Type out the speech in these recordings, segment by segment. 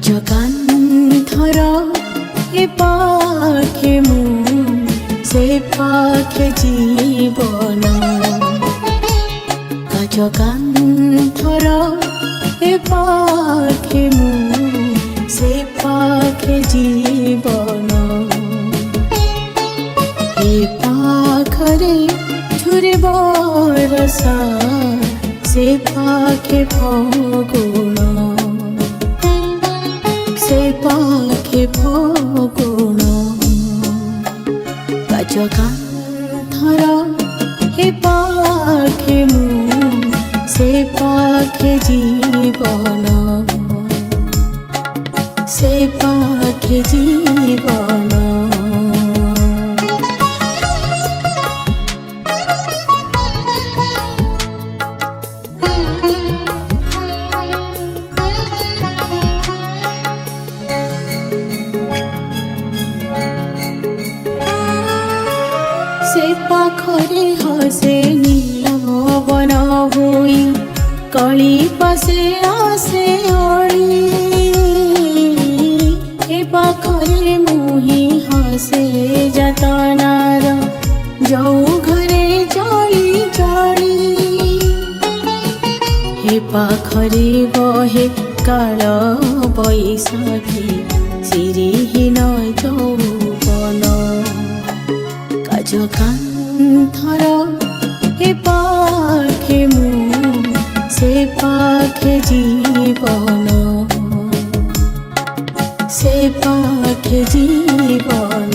কাজকান্থর এ পাখে মু সে পাখে জীবন কাজকান্থর এ পাখে মু সে পাখে জীবন এ পাখরে ঝুরে বরসা সে পাখে ফগুণ সে পাখে ফগুণ কাজকান্থর এ পাখে মু সে পাখে জীবন সে পাখে জীবন সে পাখরে হসে নীলবন হই কলি পাশে আসে অড়ি এ পাখরে মুহি হসে যতনার যৌ ঘরে চলি চলি হে পাখরে বহে কাল বৈশাখী সিরিহীন যৌবন কাজকান্থর এ পাখে মু সে পাখে জীবন সে পাখে জীবন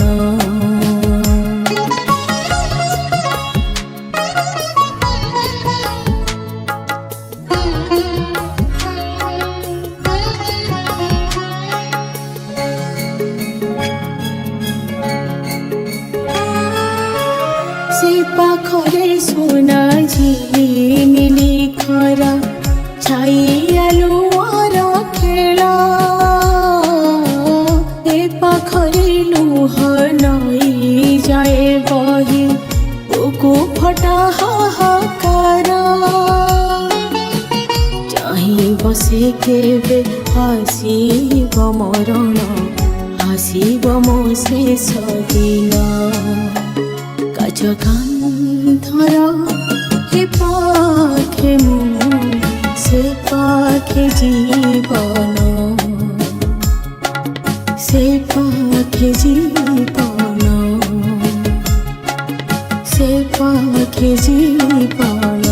সে পাখরে সোনা ঝিলিমিলি খরা ছাইয়ালু আর খেলা এ পাখরে লুহ নই যায় বহি বুকু ফটা হাহাকার চাহি বসে কেবে হাসিব মরণ হাসিব মো শেষ দিন কাজকান্থর এ পাখে মু সে পাখে জীবন সে পাখে জীবন সে পাখে জীবন।